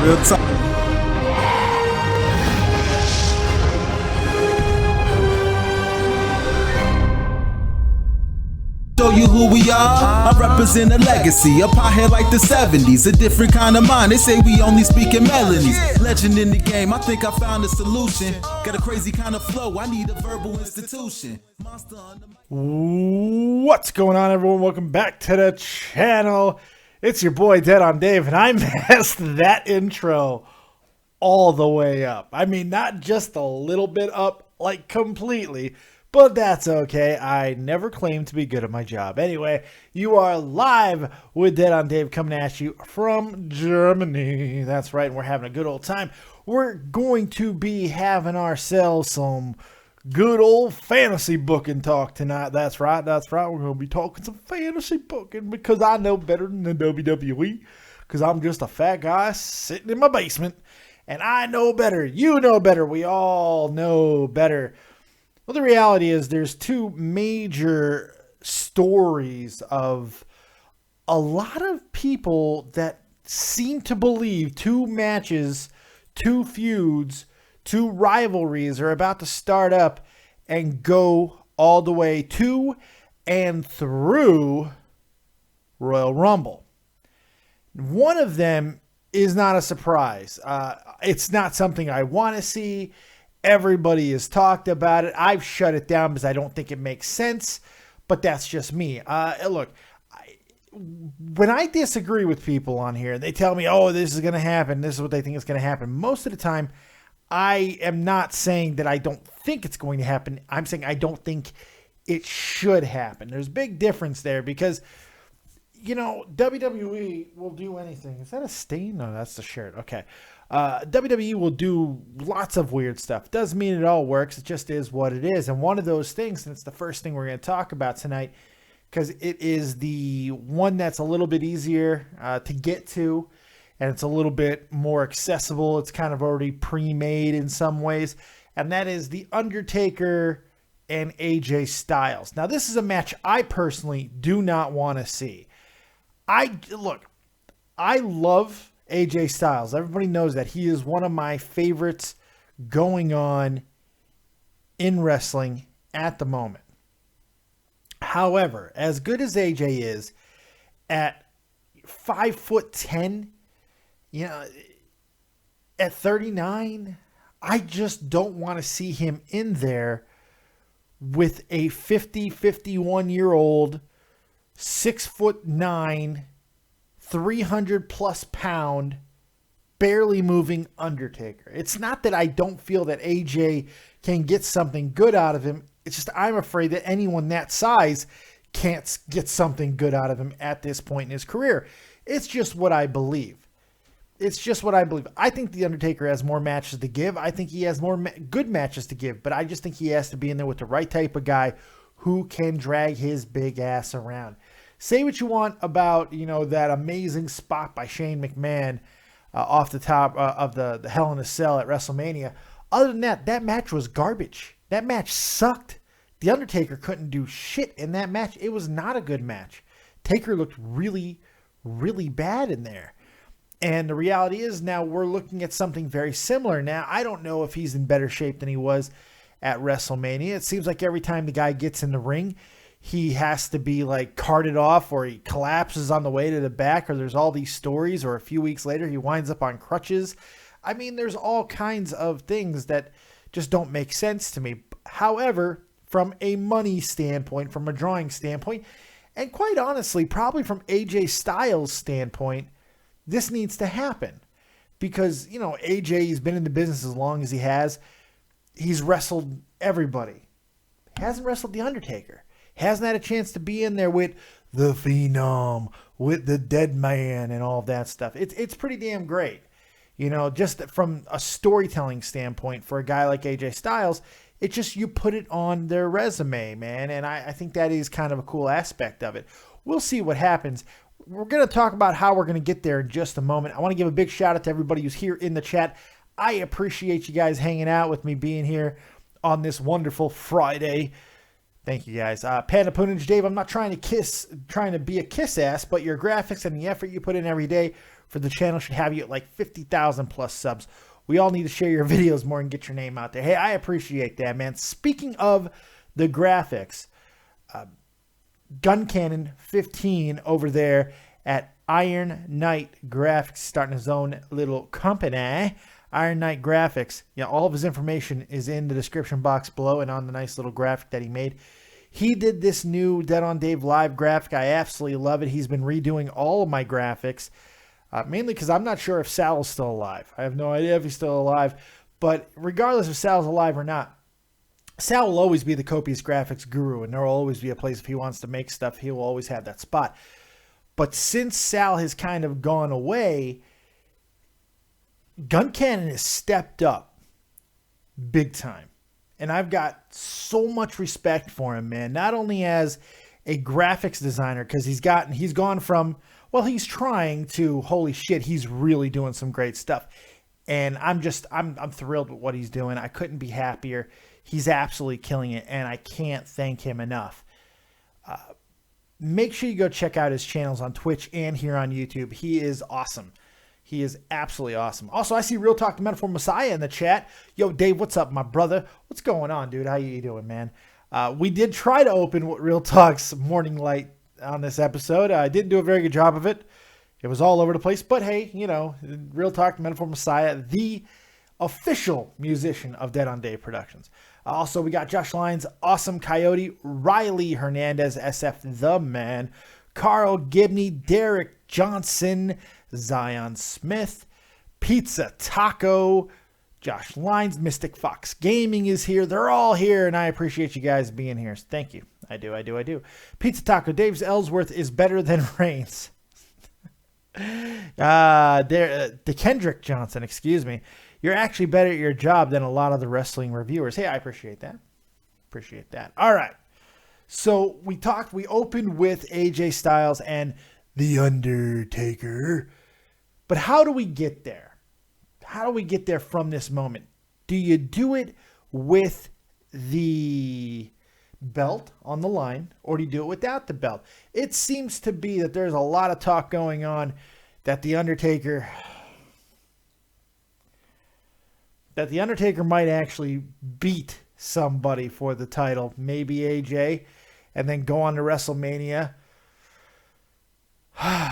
Real talk. Show you who we are. I represent a legacy, up high here like the 70s, a different kind of mind. They say we only speak in melodies. Legend in the game, I think I found a solution. Got a crazy kind of flow, I need a verbal institution. What's going on, everyone? Welcome back to the channel. It's your boy Dead on Dave, and I messed that intro all the way up. I mean, not just a little bit up, like completely. But that's okay. I never claimed to be good at my job. Anyway, you are live with Dead on Dave coming at you from Germany. That's right, and we're having a good old time. We're going to be having ourselves some good old fantasy booking talk tonight. That's right. We're going to be talking some fantasy booking because I know better than the WWE, because I'm just a fat guy sitting in my basement, and I know better. You know better. We all know better. Well, the reality is there's two major stories of a lot of people that seem to believe two matches, two feuds, two rivalries are about to start up and go all the way to and through Royal Rumble. One of them is not a surprise. It's not something I want to see. Everybody has talked about it. I've shut it down because I don't think it makes sense, but that's just me. Look, when I disagree with people on here, they tell me, oh, this is going to happen. This is what they think is going to happen. Most of the time, I am not saying that I don't think it's going to happen. I'm saying I don't think it should happen. There's a big difference there because, you know, WWE will do anything. Is that a stain? No, that's the shirt. Okay. WWE will do lots of weird stuff. Doesn't mean it all works. It just is what it is. And one of those things, and it's the first thing we're going to talk about tonight, because it is the one that's a little bit easier to get to, and it's a little bit more accessible. It's kind of already pre-made in some ways, and that is the Undertaker and AJ Styles. Now, this is a match I personally do not want to see. I love AJ Styles. Everybody knows that he is one of my favorites going on in wrestling at the moment. However, as good as AJ is at 5'10", you know, at 39, I just don't want to see him in there with a 51-year-old, 6'9", 300 plus pound, barely moving Undertaker. It's not that I don't feel that AJ can get something good out of him. It's just I'm afraid that anyone that size can't get something good out of him at this point in his career. It's just what I believe. I think The Undertaker has more matches to give. I think he has more good matches to give, but I just think he has to be in there with the right type of guy who can drag his big ass around. Say what you want about, you know, that amazing spot by Shane McMahon off the top of the Hell in a Cell at WrestleMania. Other than that, that match was garbage. That match sucked. The Undertaker couldn't do shit in that match. It was not a good match. Taker looked really, really bad in there. And the reality is now we're looking at something very similar. Now, I don't know if he's in better shape than he was at WrestleMania. It seems like every time the guy gets in the ring, he has to be like carted off, or he collapses on the way to the back, or there's all these stories, or a few weeks later he winds up on crutches. I mean, there's all kinds of things that just don't make sense to me. However, from a money standpoint, from a drawing standpoint, and quite honestly, probably from AJ Styles' standpoint, this needs to happen. Because, you know, AJ's been in the business as long as he has. He's wrestled everybody. He hasn't wrestled The Undertaker. Hasn't had a chance to be in there with the Phenom, with the Dead Man and all of that stuff. It's pretty damn great. You know, just from a storytelling standpoint for a guy like AJ Styles, it's just you put it on their resume, man. And I think that is kind of a cool aspect of it. We'll see what happens. We're going to talk about how we're going to get there in just a moment. I want to give a big shout out to everybody who's here in the chat. I appreciate you guys hanging out with me, being here on this wonderful Friday. Thank you, guys. Panda Punage Dave, I'm not trying to be a kiss ass, but your graphics and the effort you put in every day for the channel should have you at like 50,000 plus subs. We all need to share your videos more and get your name out there. Hey, I appreciate that, man. Speaking of the graphics, Gun Cannon 15 over there at Iron Knight Graphics, starting his own little company. Iron Knight Graphics. Yeah, all of his information is in the description box below and on the nice little graphic that he made. He did this new Dead on Dave live graphic. I absolutely love it. He's been redoing all of my graphics, mainly because I'm not sure if Sal's still alive. I have no idea if he's still alive, but regardless if Sal's alive or not, Sal will always be the copious graphics guru, and there will always be a place if he wants to make stuff, he will always have that spot. But since Sal has kind of gone away, Gun Cannon has stepped up big time. And I've got so much respect for him, man. Not only as a graphics designer, because he's gone from, well, he's trying to, holy shit, he's really doing some great stuff. And I'm thrilled with what he's doing. I couldn't be happier. He's absolutely killing it, and I can't thank him enough. Make sure you go check out his channels on Twitch and here on YouTube. He is awesome. He is absolutely awesome. Also, I see Real Talk the Metaphor Messiah in the chat. Yo, Dave, what's up, my brother? What's going on, dude? How you doing, man? We did try to open Real Talk's Morning Light on this episode. I didn't do a very good job of it. It was all over the place. But, hey, you know, Real Talk the Metaphor Messiah, the official musician of Dead on Dave Productions. Also, we got Josh Lyons, Awesome Coyote, Riley Hernandez, SF The Man, Carl Gibney, Derek Johnson, Zion Smith, Pizza Taco, Josh Lyons, Mystic Fox Gaming is here. They're all here, and I appreciate you guys being here. Thank you. I do. Pizza Taco, Dave's Ellsworth is better than Reigns. The Kendrick Johnson, excuse me. You're actually better at your job than a lot of the wrestling reviewers. Hey, I appreciate that. All right. So we opened with AJ Styles and The Undertaker. But how do we get there? How do we get there from this moment? Do you do it with the belt on the line, or do you do it without the belt? It seems to be that there's a lot of talk going on that The Undertaker might actually beat somebody for the title, maybe AJ, and then go on to WrestleMania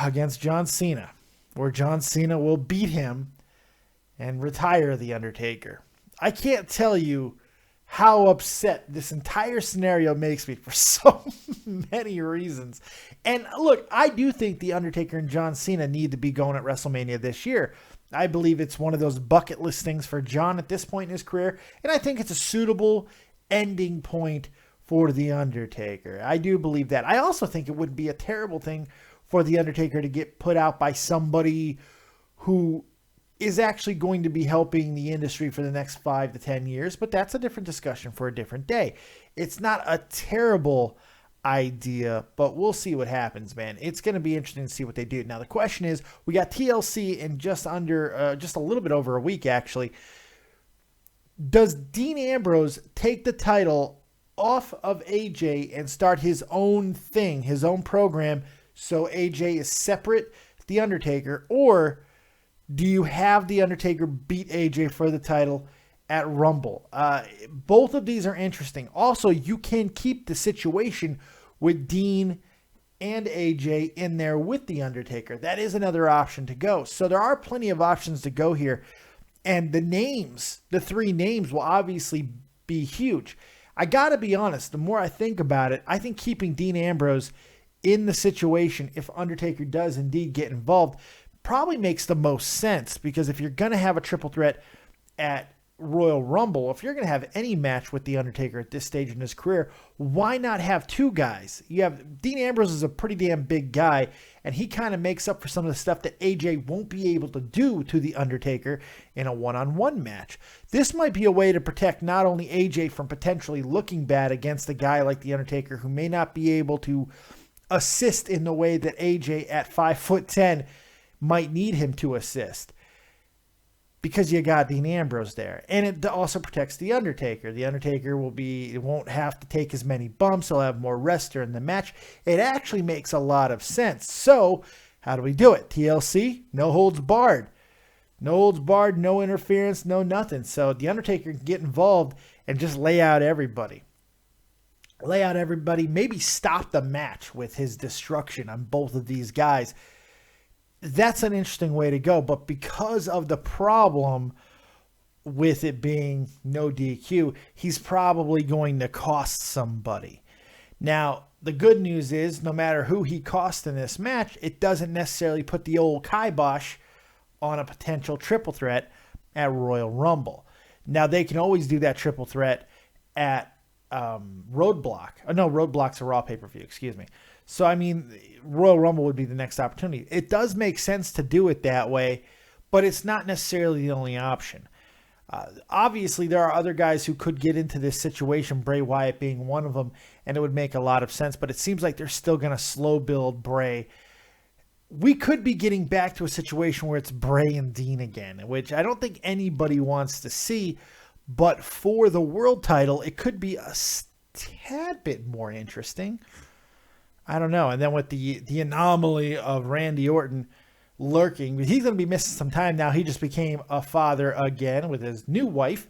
against John Cena, where John Cena will beat him and retire The Undertaker. I can't tell you how upset this entire scenario makes me for so many reasons. And look, I do think The Undertaker and John Cena need to be going at WrestleMania this year. I believe it's one of those bucket list things for John at this point in his career, and I think it's a suitable ending point for The Undertaker. I do believe that. I also think it would be a terrible thing for The Undertaker to get put out by somebody who is actually going to be helping the industry for the next 5 to 10 years, but that's a different discussion for a different day. It's not a terrible idea, but we'll see what happens, man. It's going to be interesting to see what they do. Now, the question is, we got TLC in just a little bit over a week, actually. Does Dean Ambrose take the title off of AJ and start his own thing, his own program, so AJ is separate, The Undertaker, or do you have The Undertaker beat AJ for the title at Rumble? Both of these are interesting. Also, you can keep the situation with Dean and AJ in there with The Undertaker. That is another option to go. So there are plenty of options to go here. And the 3 names will obviously be huge. I got to be honest, the more I think about it, I think keeping Dean Ambrose in the situation, if Undertaker does indeed get involved, probably makes the most sense, because if you're going to have a triple threat at Royal Rumble, if you're going to have any match with The Undertaker at this stage in his career, why not have 2 guys? You have Dean Ambrose is a pretty damn big guy, and he kind of makes up for some of the stuff that AJ won't be able to do to The Undertaker in a one-on-one match. This might be a way to protect not only AJ from potentially looking bad against a guy like The Undertaker who may not be able to assist in the way that AJ at 5'10" might need him to assist. because you got Dean Ambrose there. And it also protects the Undertaker. The Undertaker won't have to take as many bumps. He'll have more rest during the match. It actually makes a lot of sense. So how do we do it? TLC, no holds barred. No holds barred, no interference, no nothing. So the Undertaker can get involved and just lay out everybody. Maybe stop the match with his destruction on both of these guys. That's an interesting way to go. But because of the problem with it being no DQ, he's probably going to cost somebody. Now, the good news is no matter who he costs in this match, it doesn't necessarily put the old kibosh on a potential triple threat at Royal Rumble. Now, they can always do that triple threat at Roadblock. Oh, no, Roadblock's a Raw pay-per-view, excuse me. So, I mean, Royal Rumble would be the next opportunity. It does make sense to do it that way, but it's not necessarily the only option. Obviously, there are other guys who could get into this situation, Bray Wyatt being one of them, and it would make a lot of sense, but it seems like they're still going to slow build Bray. We could be getting back to a situation where it's Bray and Dean again, which I don't think anybody wants to see, but for the world title, it could be a tad bit more interesting. I don't know. And then with the anomaly of Randy Orton lurking, he's going to be missing some time now. He just became a father again with his new wife.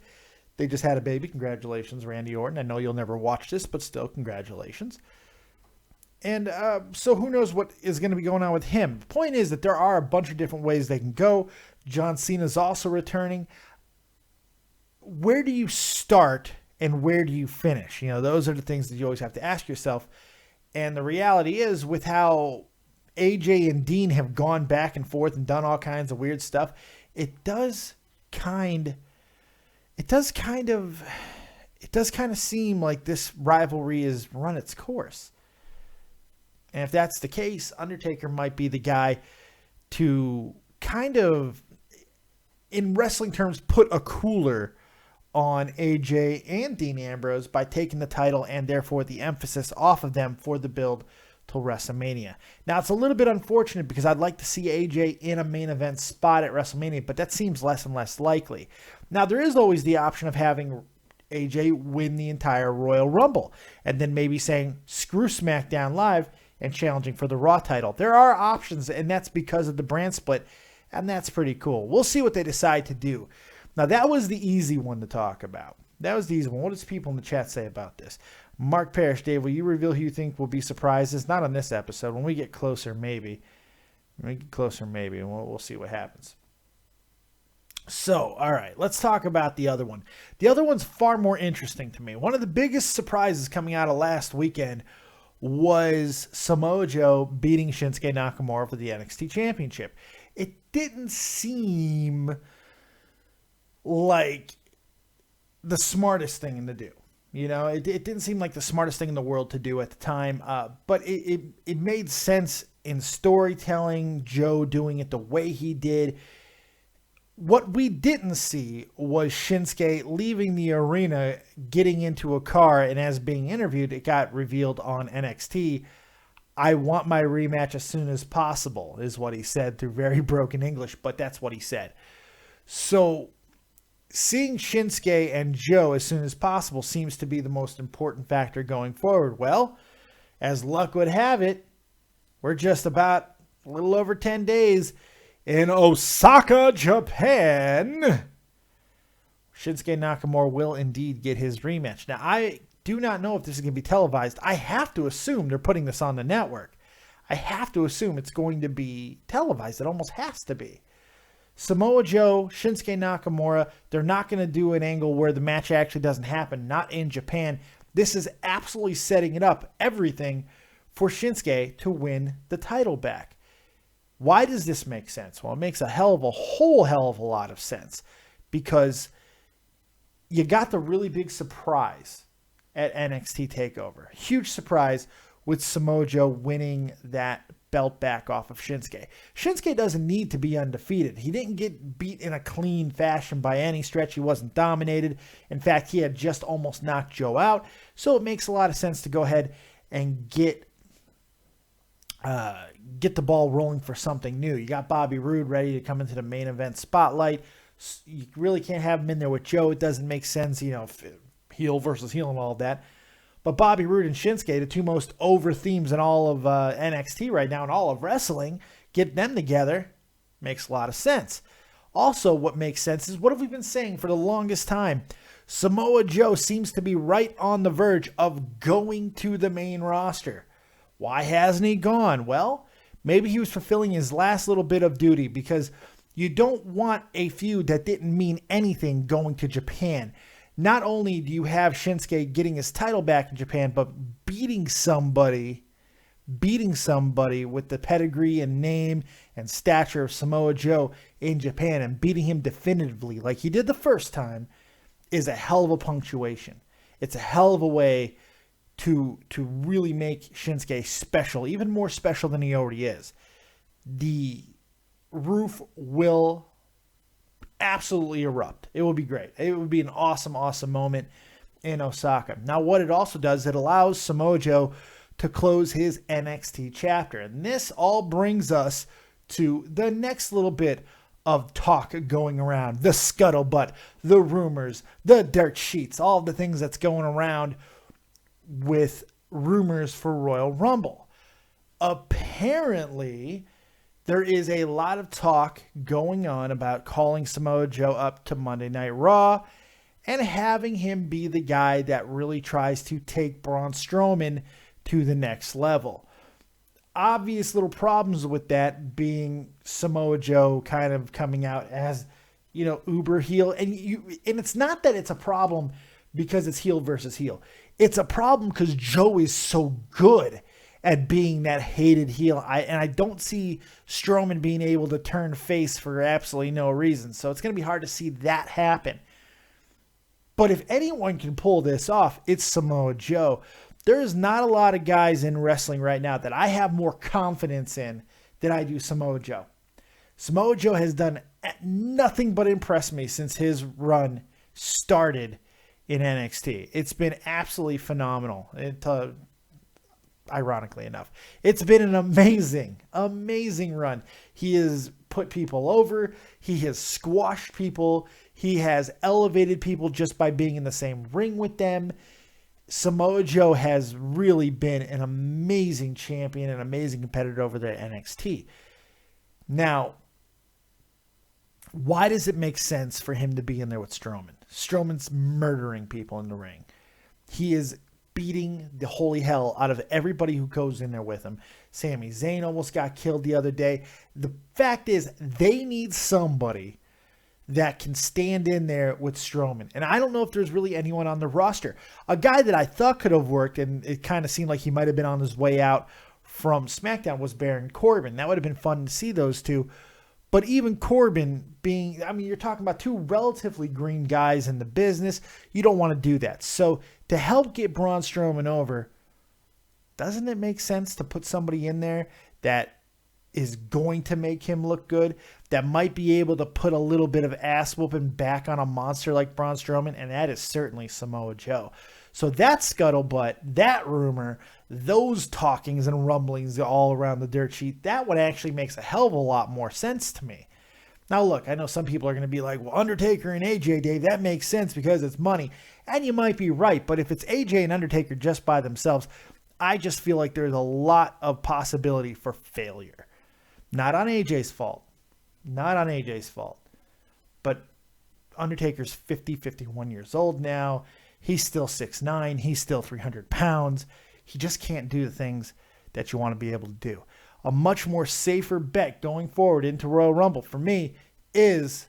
They just had a baby. Congratulations, Randy Orton. I know you'll never watch this, but still, congratulations. And so who knows what is going to be going on with him. The point is that there are a bunch of different ways they can go. John Cena's also returning. Where do you start and where do you finish? You know, those are the things that you always have to ask yourself. And the reality is, with how AJ and Dean have gone back and forth and done all kinds of weird stuff, it does kind of seem like this rivalry has run its course. And if that's the case, Undertaker might be the guy to kind of, in wrestling terms, put a cooler on AJ and Dean Ambrose by taking the title and therefore the emphasis off of them for the build till WrestleMania. Now, it's a little bit unfortunate because I'd like to see AJ in a main event spot at WrestleMania, but that seems less and less likely. Now, there is always the option of having AJ win the entire Royal Rumble and then maybe saying, screw SmackDown Live and challenging for the Raw title. There are options, and that's because of the brand split, and that's pretty cool. We'll see what they decide to do. Now, that was the easy one to talk about. That was the easy one. What does people in the chat say about this? Mark Parrish, Dave, will you reveal who you think will be surprises? Not on this episode. When we get closer, maybe. We'll see what happens. So, all right, let's talk about the other one. The other one's far more interesting to me. One of the biggest surprises coming out of last weekend was Samoa Joe beating Shinsuke Nakamura for the NXT Championship. It didn't seem like the smartest thing to do. You know, it didn't seem like the smartest thing in the world to do at the time, but it made sense in storytelling, Joe doing it the way he did. What we didn't see was Shinsuke leaving the arena, getting into a car, and as being interviewed, it got revealed on NXT, I want my rematch as soon as possible, is what he said through very broken English, but that's what he said. So seeing Shinsuke and Joe as soon as possible seems to be the most important factor going forward. Well, as luck would have it, we're just about a little over 10 days in Osaka, Japan. Shinsuke Nakamura will indeed get his rematch. Now, I do not know if this is going to be televised. I have to assume they're putting this on the network. I have to assume it's going to be televised. It almost has to be. Samoa Joe, Shinsuke Nakamura, they're not going to do an angle where the match actually doesn't happen, not in Japan. This is absolutely setting it up, everything, for Shinsuke to win the title back. Why does this make sense? Well, it makes a whole hell of a lot of sense because you got the really big surprise at NXT TakeOver. Huge surprise with Samoa Joe winning that belt back off of Shinsuke. Shinsuke doesn't need to be undefeated. He didn't get beat in a clean fashion by any stretch. He wasn't dominated. In fact, he had just almost knocked Joe out. So it makes a lot of sense to go ahead and get the ball rolling for something new. You got Bobby Roode ready to come into the main event spotlight. You really can't have him in there with Joe. It doesn't make sense, heel versus heel and all of that. But Bobby Roode and Shinsuke, the two most over themes in all of NXT right now and all of wrestling, get them together makes a lot of sense. Also, what makes sense is what have we been saying for the longest time? Samoa Joe seems to be right on the verge of going to the main roster. Why hasn't he gone? Well, maybe he was fulfilling his last little bit of duty, because you don't want a feud that didn't mean anything going to Japan. Not only do you have Shinsuke getting his title back in Japan, but beating somebody with the pedigree and name and stature of Samoa Joe in Japan, and beating him definitively like he did the first time, is a hell of a punctuation. It's a hell of a way to really make Shinsuke special, even more special than he already is. The roof will absolutely erupt. It will be great. It would be an awesome, awesome moment in Osaka. Now, what it also does, it allows Samoa Joe to close his NXT chapter. And this all brings us to the next little bit of talk going around. The scuttlebutt, the rumors, the dirt sheets, all the things that's going around with rumors for Royal Rumble. Apparently, there is a lot of talk going on about calling Samoa Joe up to Monday Night Raw and having him be the guy that really tries to take Braun Strowman to the next level. Obvious little problems with that being Samoa Joe kind of coming out as, uber heel. And it's not that it's a problem because it's heel versus heel. It's a problem because Joe is so good at being that hated heel. I don't see Strowman being able to turn face for absolutely no reason. So it's going to be hard to see that happen. But if anyone can pull this off, it's Samoa Joe. There is not a lot of guys in wrestling right now that I have more confidence in than I do Samoa Joe. Samoa Joe has done nothing but impress me since his run started in NXT. It's been absolutely phenomenal. Ironically enough, it's been an amazing, amazing run. He has put people over. He has squashed people. He has elevated people just by being in the same ring with them. Samoa Joe has really been an amazing champion, an amazing competitor over there at NXT. Now, why does it make sense for him to be in there with Strowman? Strowman's murdering people in the ring. He is beating the holy hell out of everybody who goes in there with him. Sami Zayn almost got killed the other day. The fact is, they need somebody that can stand in there with Strowman. And I don't know if there's really anyone on the roster. A guy that I thought could have worked, and it kind of seemed like he might have been on his way out from SmackDown, was Baron Corbin. That would have been fun to see those two. But even Corbin being, you're talking about two relatively green guys in the business. You don't want to do that. So to help get Braun Strowman over, doesn't it make sense to put somebody in there that is going to make him look good, that might be able to put a little bit of ass whooping back on a monster like Braun Strowman? And that is certainly Samoa Joe. So that scuttlebutt, that rumor, those talkings and rumblings all around the dirt sheet, that one actually makes a hell of a lot more sense to me. Now look, I know some people are going to be like, well, Undertaker and AJ, Dave, that makes sense because it's money. And you might be right, but if it's AJ and Undertaker just by themselves, I just feel like there's a lot of possibility for failure. Not on AJ's fault. Not on AJ's fault. But Undertaker's 51 years old now. He's still 6'9". He's still 300 pounds. He just can't do the things that you want to be able to do. A much more safer bet going forward into Royal Rumble for me is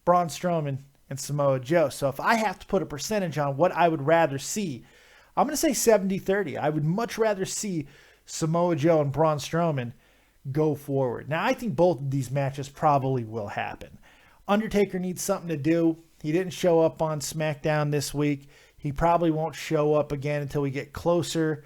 Braun Strowman and Samoa Joe. So if I have to put a percentage on what I would rather see, I'm going to say 70-30. I would much rather see Samoa Joe and Braun Strowman go forward. Now, I think both of these matches probably will happen. Undertaker needs something to do. He didn't show up on SmackDown this week. He probably won't show up again until we get closer.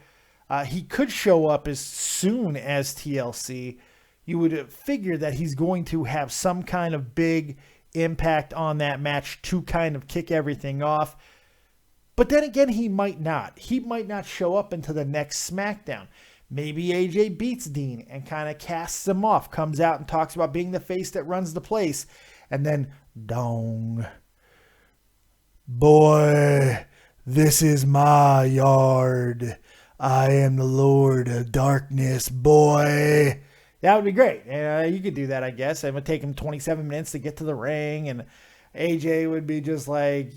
He could show up as soon as TLC. You would figure that he's going to have some kind of big impact on that match to kind of kick everything off. But then again, he might not. He might not show up until the next SmackDown. Maybe AJ beats Dean and kind of casts him off, comes out and talks about being the face that runs the place. And then, dong. Boy, this is my yard. I am the Lord of Darkness, boy. That would be great. You could do that, I guess. It would take him 27 minutes to get to the ring, and AJ would be just like,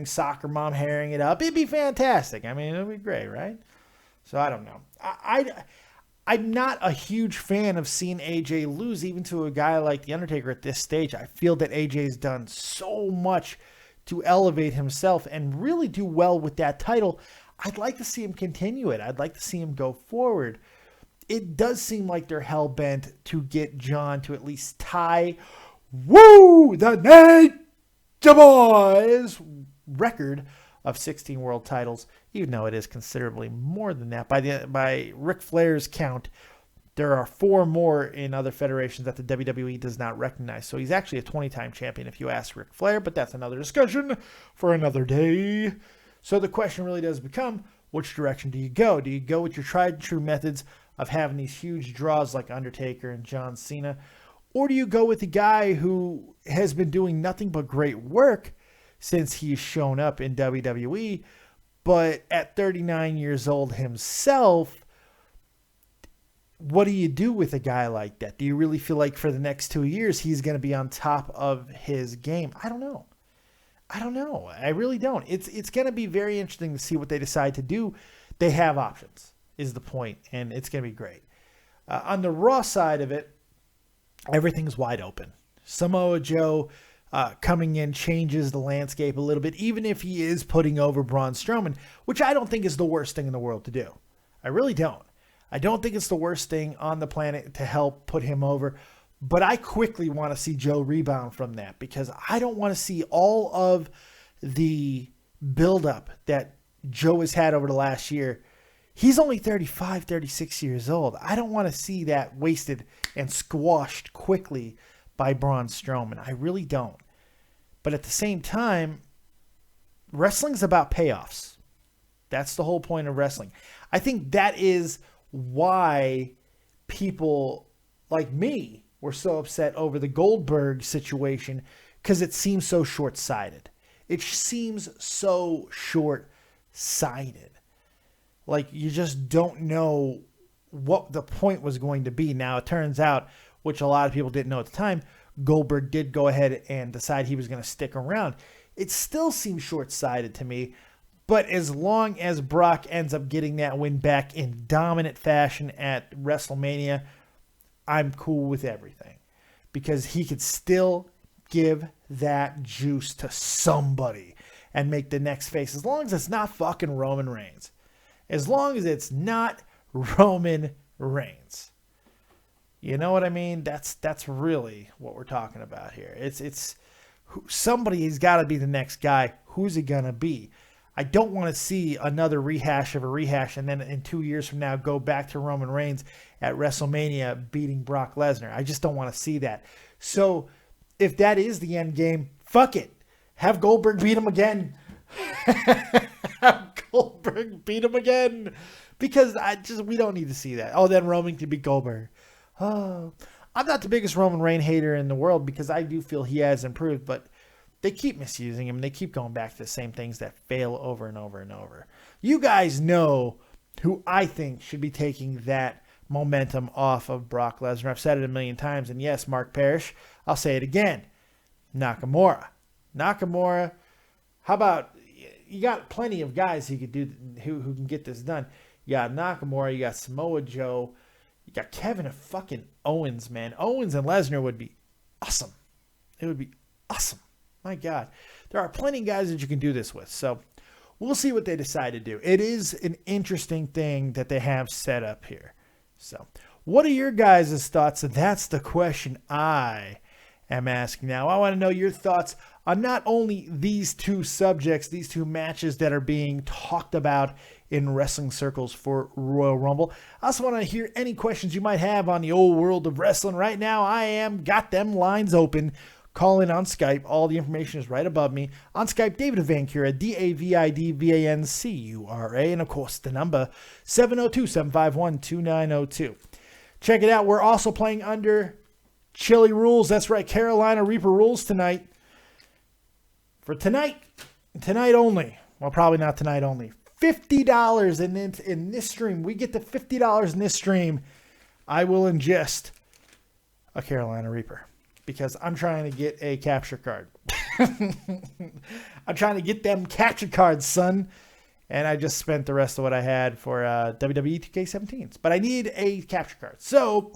soccer mom herring it up. It'd be fantastic. I mean, it would be great, right? So I don't know. I'm not a huge fan of seeing AJ lose, even to a guy like The Undertaker at this stage. I feel that AJ's done so much to elevate himself and really do well with that title. I'd like to see him continue it. I'd like to see him go forward. It does seem like they're hell-bent to get John to at least tie the NXT Boys record of 16 world titles, even though it is considerably more than that. By Ric Flair's count, there are 4 more in other federations that the WWE does not recognize. So he's actually a 20-time champion if you ask Ric Flair, but that's another discussion for another day. So the question really does become, which direction do you go? Do you go with your tried and true methods of having these huge draws like Undertaker and John Cena? Or do you go with the guy who has been doing nothing but great work since he's shown up in WWE, but at 39 years old himself, what do you do with a guy like that? Do you really feel like for the next 2 years he's going to be on top of his game? I don't know. I really don't. It's going to be very interesting to see what they decide to do. They have options, is the point, and it's going to be great. On the Raw side of it, everything's wide open. Samoa Joe coming in changes the landscape a little bit, even if he is putting over Braun Strowman, which I don't think is the worst thing in the world to do. I really don't. I don't think it's the worst thing on the planet to help put him over, but I quickly want to see Joe rebound from that because I don't want to see all of the buildup that Joe has had over the last year. He's only 35, 36 years old. I don't want to see that wasted and squashed quickly by Braun Strowman. I really don't. But at the same time, wrestling's about payoffs. That's the whole point of wrestling. I think that is why people like me were so upset over the Goldberg situation, because it seems so short-sighted. It seems so short-sighted. Like, you just don't know what the point was going to be. Now, it turns out, which a lot of people didn't know at the time, Goldberg did go ahead and decide he was going to stick around. It still seems short-sighted to me, but as long as Brock ends up getting that win back in dominant fashion at WrestleMania, I'm cool with everything. Because he could still give that juice to somebody and make the next face. As long as it's not fucking Roman Reigns. As long as it's not Roman Reigns. You know what I mean? That's really what we're talking about here. It's somebody's got to be the next guy. Who's it going to be? I don't want to see another rehash of a rehash and then in 2 years from now go back to Roman Reigns at WrestleMania beating Brock Lesnar. I just don't want to see that. So if that is the end game, fuck it. Have Goldberg beat him again. Have Goldberg beat him again. Because we don't need to see that. Oh, then Roman can beat Goldberg. Oh, I'm not the biggest Roman Reigns hater in the world because I do feel he has improved, but they keep misusing him. They keep going back to the same things that fail over and over and over. You guys know who I think should be taking that momentum off of Brock Lesnar. I've said it a million times, and yes, Mark Parrish, I'll say it again. Nakamura. How about, you got plenty of guys who can get this done. You got Nakamura, you got Samoa Joe, you got Kevin and fucking Owens, man. Owens and Lesnar would be awesome. It would be awesome. My God. There are plenty of guys that you can do this with. So we'll see what they decide to do. It is an interesting thing that they have set up here. So what are your guys' thoughts? And that's the question I am asking now. I want to know your thoughts on not only these two subjects, these two matches that are being talked about in wrestling circles for Royal Rumble. I also want to hear any questions you might have on the old world of wrestling. Right now, I got them lines open. call in on Skype. All the information is right above me. On Skype, David Vancura, DavidVancura. And, of course, the number 702-751-2902. Check it out. We're also playing under Chili Rules. That's right, Carolina Reaper rules tonight. For tonight only. Well, probably not tonight only. $50 in this stream. We get to $50 in this stream. I will ingest a Carolina Reaper because I'm trying to get a capture card. I'm trying to get them capture cards, son. And I just spent the rest of what I had for WWE 2K17s. But I need a capture card. So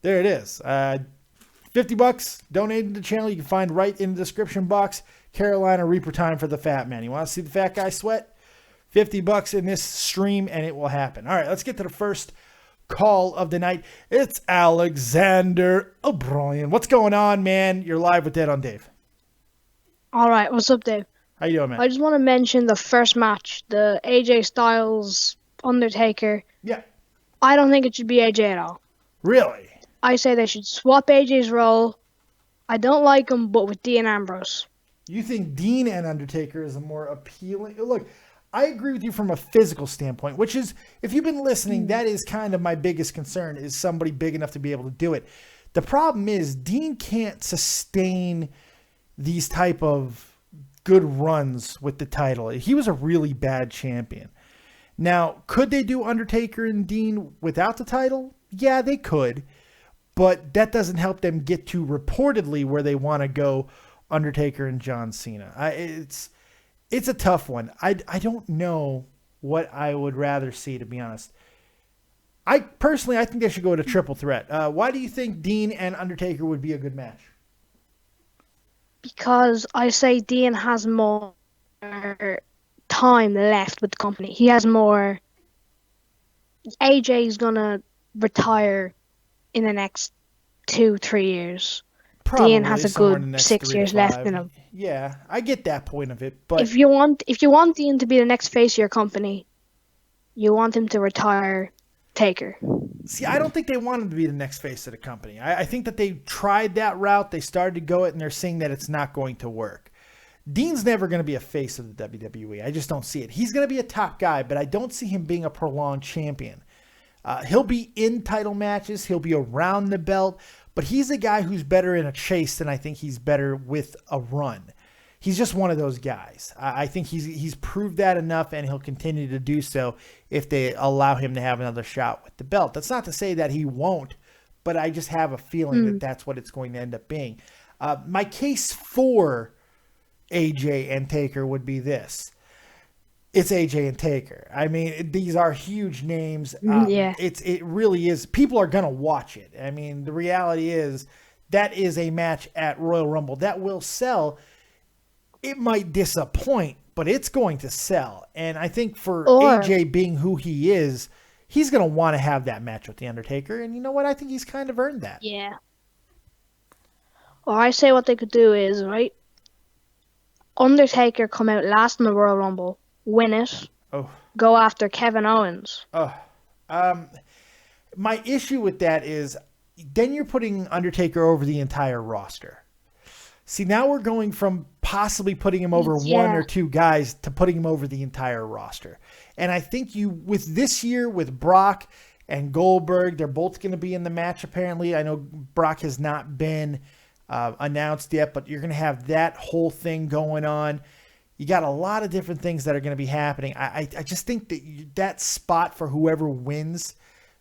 there it is. $50 donated to the channel. You can find right in the description box. Carolina Reaper time for the fat man. You want to see the fat guy sweat? $50 in this stream and it will happen. All right, let's get to the first call of the night. It's Alexander O'Brien. What's going on, man? You're live with Dead on Dave. All right, what's up, Dave? How you doing, man? I just want to mention the first match, the AJ Styles Undertaker. Yeah. I don't think it should be AJ at all. Really? I say they should swap AJ's role. I don't like him, but with Dean Ambrose. You think Dean and Undertaker is a more appealing... Look, I agree with you from a physical standpoint, which is, if you've been listening, that is kind of my biggest concern, is somebody big enough to be able to do it. The problem is Dean can't sustain these type of good runs with the title. He was a really bad champion. Now, could they do Undertaker and Dean without the title? Yeah, they could. But that doesn't help them get to reportedly where they want to go, Undertaker and John Cena. It's a tough one. I don't know what I would rather see, to be honest. I think they should go to triple threat. Why do you think Dean and Undertaker would be a good match? Because I say Dean has more time left with the company. He has more... AJ's going to retire in the next 2-3 years. Probably Dean has a good 6 years left in him. Yeah, I get that point of it, but if you want Dean to be the next face of your company, you want him to retire Taker. See, I don't think they want him to be the next face of the company. I think that they tried that route, they started to go it, and they're seeing that it's not going to work. Dean's never going to be a face of the WWE. I just don't see it. He's going to be a top guy, but I don't see him being a prolonged champion. He'll be in title matches. He'll be around the belt. But he's a guy who's better in a chase than I think he's better with a run. He's just one of those guys. I think he's proved that enough, and he'll continue to do so if they allow him to have another shot with the belt. That's not to say that he won't, but I just have a feeling that that's what it's going to end up being. My case for AJ and Taker would be this. It's AJ and Taker. I mean, these are huge names. Yeah. It really is. People are going to watch it. I mean, the reality is that is a match at Royal Rumble that will sell. It might disappoint, but it's going to sell. And I think for AJ being who he is, he's going to want to have that match with The Undertaker. And you know what? I think he's kind of earned that. Yeah. Or I say what they could do is, right, Undertaker come out last in the Royal Rumble, win it, go after Kevin Owens. My issue with that is then you're putting Undertaker over the entire roster. See, now we're going from possibly putting him over one or two guys to putting him over the entire roster. And I think with this year, with Brock and Goldberg, they're both going to be in the match apparently. I know Brock has not been announced yet, but you're going to have that whole thing going on. You got a lot of different things that are going to be happening. I just think that spot for whoever wins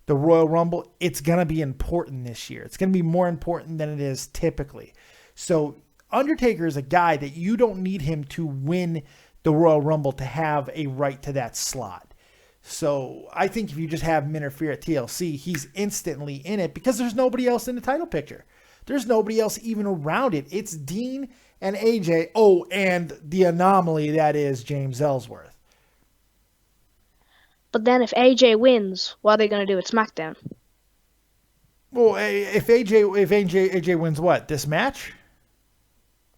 the Royal Rumble, it's going to be important this year. It's going to be more important than it is typically. So Undertaker is a guy that you don't need him to win the Royal Rumble to have a right to that slot. So I think if you just have him interfere at TLC, he's instantly in it because there's nobody else in the title picture. There's nobody else even around it. It's Dean and AJ. Oh, and the anomaly that is James Ellsworth. But then if AJ wins, what are they going to do at SmackDown? Well, if AJ wins what? This match?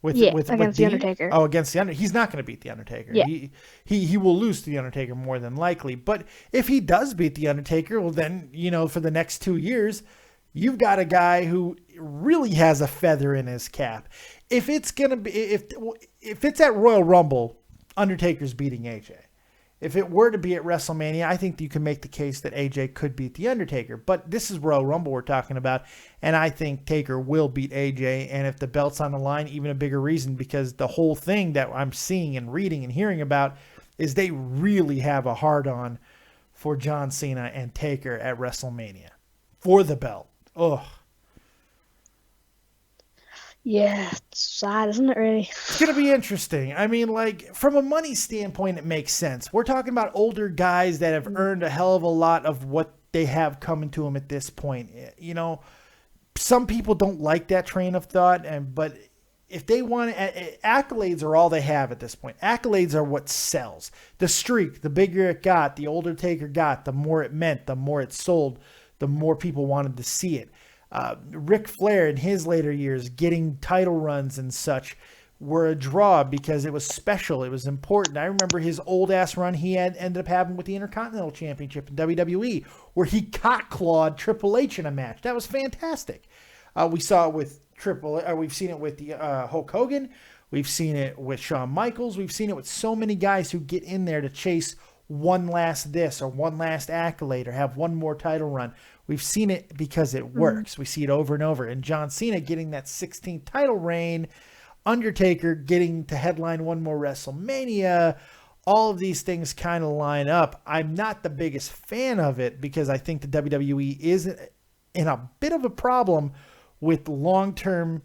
Against The Undertaker. Oh, against The Undertaker. He's not going to beat The Undertaker. Yeah. He will lose to The Undertaker more than likely. But if he does beat The Undertaker, well then, for the next 2 years, you've got a guy who really has a feather in his cap. If it's gonna be, if it's at Royal Rumble, Undertaker's beating AJ. If it were to be at WrestleMania, I think you can make the case that AJ could beat The Undertaker. But this is Royal Rumble we're talking about, and I think Taker will beat AJ. And if the belt's on the line, even a bigger reason, because the whole thing that I'm seeing and reading and hearing about is they really have a hard-on for John Cena and Taker at WrestleMania for the belt. Ugh. Yeah, it's sad, isn't it, really? It's going to be interesting. I mean, like, from a money standpoint, it makes sense. We're talking about older guys that have earned a hell of a lot of what they have coming to them at this point. You know, some people don't like that train of thought, but if they want accolades are all they have at this point. Accolades are what sells. The streak, the bigger it got, the older Taker got, the more it meant, the more it sold, the more people wanted to see it. Ric Flair in his later years getting title runs and such were a draw because it was special. It was important. I remember his old ass run he had ended up having with the Intercontinental Championship in WWE where he cock-clawed Triple H in a match. That was fantastic. We saw it with we've seen it with the Hulk Hogan. We've seen it with Shawn Michaels. We've seen it with so many guys who get in there to chase one last this or one last accolade or have one more title run. We've seen it because it works. We see it over and over. And John Cena getting that 16th title reign, Undertaker getting to headline one more WrestleMania, all of these things kind of line up. I'm not the biggest fan of it because I think the WWE is in a bit of a problem with long-term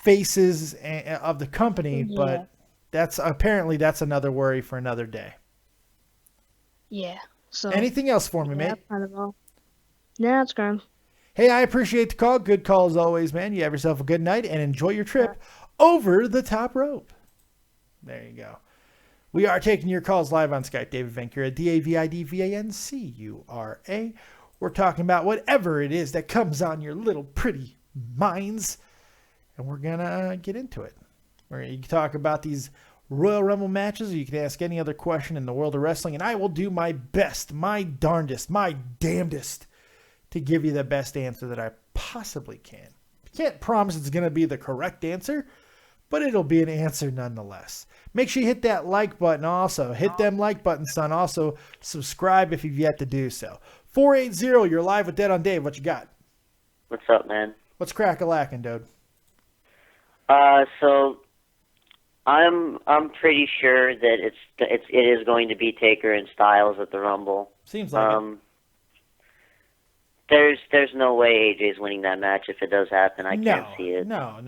faces of the company, but that's another worry for another day. Yeah. So anything else for me, mate? Kind of all. Yeah, it's grand. Hey, I appreciate the call. Good call as always, man. You have yourself a good night and enjoy your trip over the top rope. There you go. We are taking your calls live on Skype. David Vancura, DavidVancura. We're talking about whatever it is that comes on your little pretty minds, and we're going to get into it. You can talk about these Royal Rumble matches, or you can ask any other question in the world of wrestling, and I will do my best, my darndest, my damnedest to give you the best answer that I possibly can. Can't promise it's going to be the correct answer, but it'll be an answer nonetheless. Make sure you hit that like button also. Hit them like buttons, son. Also, subscribe if you've yet to do so. 480, you're live with Dead on Dave. What you got? What's up, man? What's crack-a-lackin', dude? So I'm pretty sure that it is going to be Taker and Styles at the Rumble. Seems like it. There's no way AJ's winning that match if it does happen. I can't see it. No.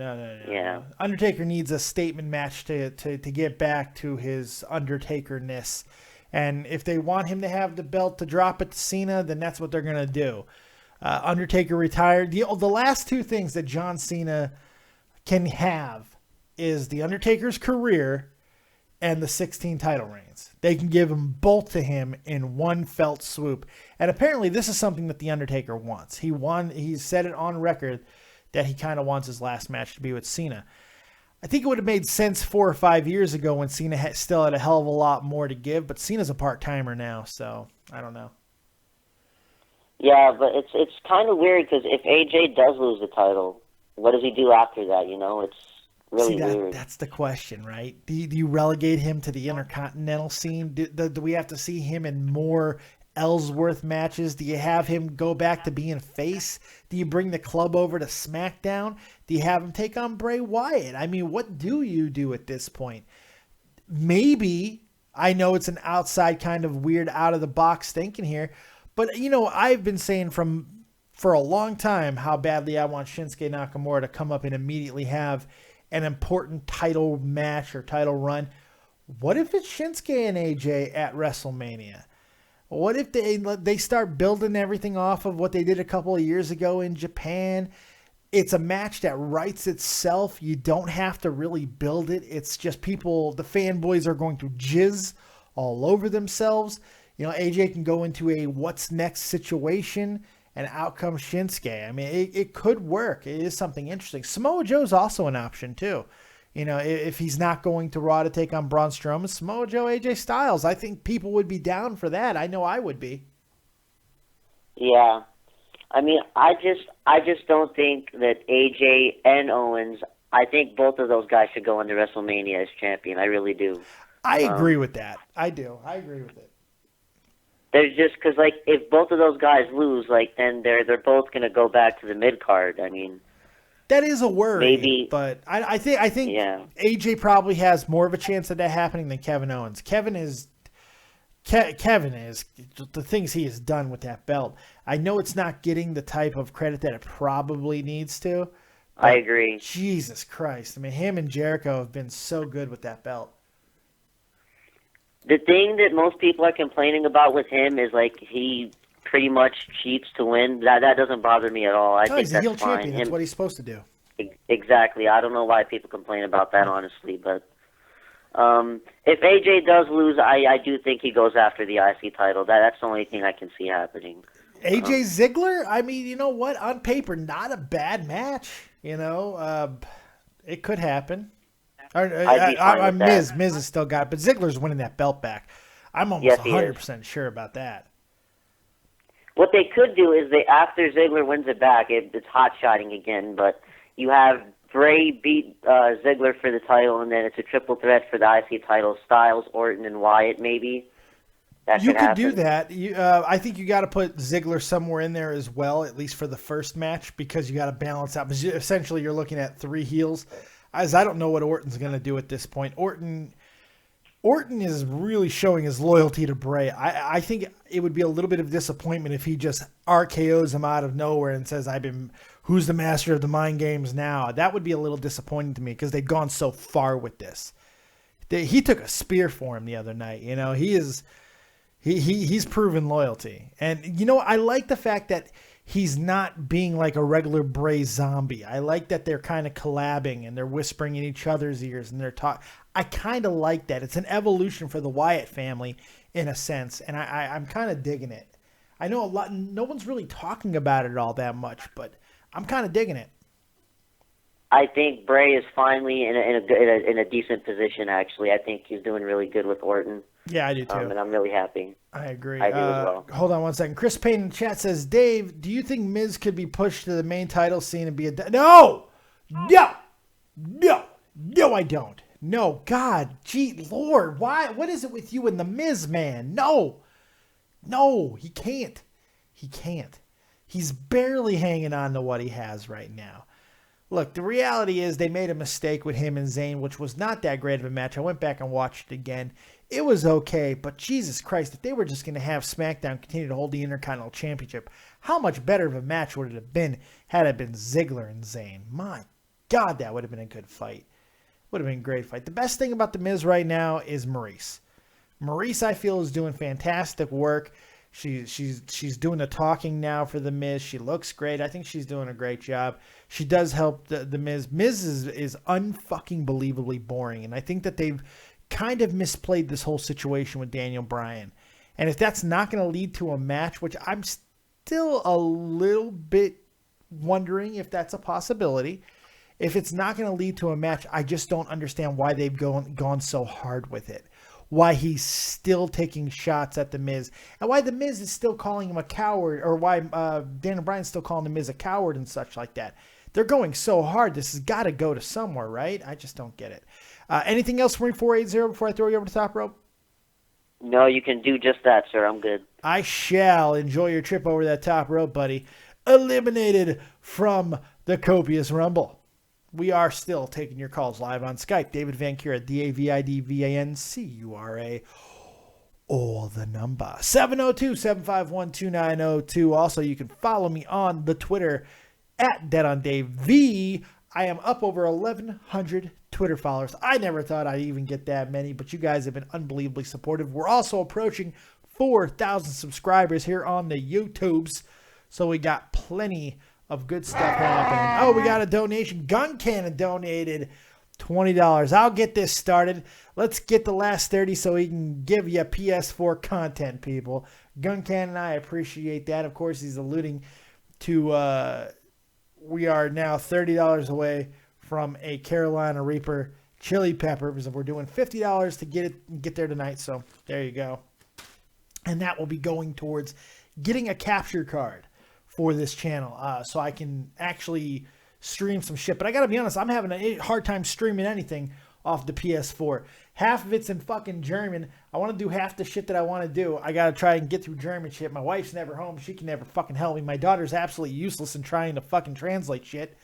Yeah. Undertaker needs a statement match to get back to his Undertaker-ness. And if they want him to have the belt to drop it to Cena, then that's what they're going to do. Undertaker retired. The last two things that John Cena can have is the Undertaker's career and the 16 title reigns. They can give them both to him in one felt swoop. And apparently this is something that the Undertaker wants. He said it on record that he kind of wants his last match to be with Cena. I think it would have made sense 4 or 5 years ago when Cena still had a hell of a lot more to give, but Cena's a part-timer now, so I don't know. Yeah, but it's kind of weird because if AJ does lose the title, what does he do after that? You know, it's really weird. That's the question, right? Do you relegate him to the Intercontinental scene? Do we have to see him in more Ellsworth matches? Do you have him go back to being face? Do you bring the club over to SmackDown? Do you have him take on Bray Wyatt? I mean, what do you do at this point? Maybe, I know it's an outside kind of weird out-of-the-box thinking here, but, you know, I've been saying for a long time how badly I want Shinsuke Nakamura to come up and immediately have an important title match or title run. What if it's Shinsuke and AJ at WrestleMania? What if they start building everything off of what they did a couple of years ago in Japan? It's a match that writes itself. You don't have to really build it. It's just the fanboys are going to jizz all over themselves. You know, AJ can go into a what's next situation and out comes Shinsuke. I mean, it could work. It is something interesting. Samoa Joe's also an option too. You know, if he's not going to Raw to take on Braun Strowman, Samoa Joe, AJ Styles, I think people would be down for that. I know I would be. Yeah. I mean, I just don't think that AJ and Owens. I think both of those guys should go into WrestleMania as champion. I really do. I agree with that. I do. I agree with it. There's just because like if both of those guys lose, like then they're both gonna go back to the mid card. I mean, that is a worry. Maybe, but I think AJ probably has more of a chance of that happening than Kevin Owens. Kevin is the things he has done with that belt. I know it's not getting the type of credit that it probably needs to. I agree. Jesus Christ. I mean, him and Jericho have been so good with that belt. The thing that most people are complaining about with him is like he pretty much cheats to win. That doesn't bother me at all. I think he's a that's heel fine. champion. That's what he's supposed to do. Exactly. I don't know why people complain about that, honestly. But if AJ does lose, I do think he goes after the IC title. That's the only thing I can see happening. AJ Ziggler? I mean, you know what? On paper, not a bad match. You know, it could happen. Miz has still got it, but Ziggler's winning that belt back. I'm almost 100% sure about that. What they could do is after Ziggler wins it back, it's hot-shotting again, but you have Bray beat Ziggler for the title, and then it's a triple threat for the IC title, Styles, Orton, and Wyatt, maybe. You could do that. I think you got to put Ziggler somewhere in there as well, at least for the first match, because you got to balance out. Essentially, you're looking at 3 heels. As I don't know what Orton's going to do at this point. Orton is really showing his loyalty to Bray. I think it would be a little bit of disappointment if he just RKO's him out of nowhere and says, who's the master of the mind games now? That would be a little disappointing to me because they've gone so far with this. He took a spear for him the other night. You know, he's proven loyalty. And, you know, I like the fact that he's not being like a regular Bray zombie. I like that they're kind of collabing and they're whispering in each other's ears and they're talking. I kind of like that. It's an evolution for the Wyatt family in a sense, and I'm kind of digging it. I know no one's really talking about it all that much, but I'm kind of digging it. I think Bray is finally in a decent position, actually. I think he's doing really good with Orton. Yeah, I do too. And I'm really happy. I agree. I do as well. Hold on one second. Chris Payne in chat says, Dave, do you think Miz could be pushed to the main title scene and be No, I don't. No, God, gee, Lord, why? What is it with you and the Miz, man? No, he can't. He's barely hanging on to what he has right now. Look, the reality is they made a mistake with him and Zayn, which was not that great of a match. I went back and watched it again. It was okay, but Jesus Christ, if they were just going to have SmackDown continue to hold the Intercontinental Championship, how much better of a match would it have been had it been Ziggler and Zayn? My God, that would have been a good fight. Would have been a great fight. The best thing about The Miz right now is Maurice. Maurice, I feel, is doing fantastic work. She's doing the talking now for The Miz. She looks great. I think she's doing a great job. She does help the Miz. Miz is unfucking believably boring, and I think that they've kind of misplayed this whole situation with Daniel Bryan. And if that's not going to lead to a match, which I'm still a little bit wondering if that's a possibility, if it's not going to lead to a match, I just don't understand why they've gone so hard with it. Why he's still taking shots at The Miz, and why The Miz is still calling him a coward, or why Daniel Bryan's still calling The Miz a coward and such like that. They're going so hard. This has got to go to somewhere, right? I just don't get it. Anything else for me, 480, before I throw you over the top rope? No, you can do just that, sir. I'm good. I shall. Enjoy your trip over that top rope, buddy. Eliminated from the Copious Rumble. We are still taking your calls live on Skype. David Vancura, DavidVancura, all the number. 702-751-2902. Also, you can follow me on the Twitter at DeadOnDaveV. I am up over 1,100 Twitter followers. I never thought I'd even get that many, but you guys have been unbelievably supportive. We're also approaching 4,000 subscribers here on the YouTubes, so we got plenty of good stuff happening. Oh, we got a donation. Gun Cannon donated $20. I'll get this started. Let's get the last 30 so we can give you PS4 content, people. Gun Cannon, I appreciate that. Of course, he's alluding to we are now $30 away from a Carolina Reaper chili pepper, because we're doing $50 to get there tonight. So there you go. And that will be going towards getting a capture card for this channel, so I can actually stream some shit. But I gotta be honest, I'm having a hard time streaming anything off the PS4. Half of it's in fucking German. I want to do half the shit that I want to do. I gotta try and get through German shit. My wife's never home. She can never fucking help me. My daughter's absolutely useless in trying to fucking translate shit.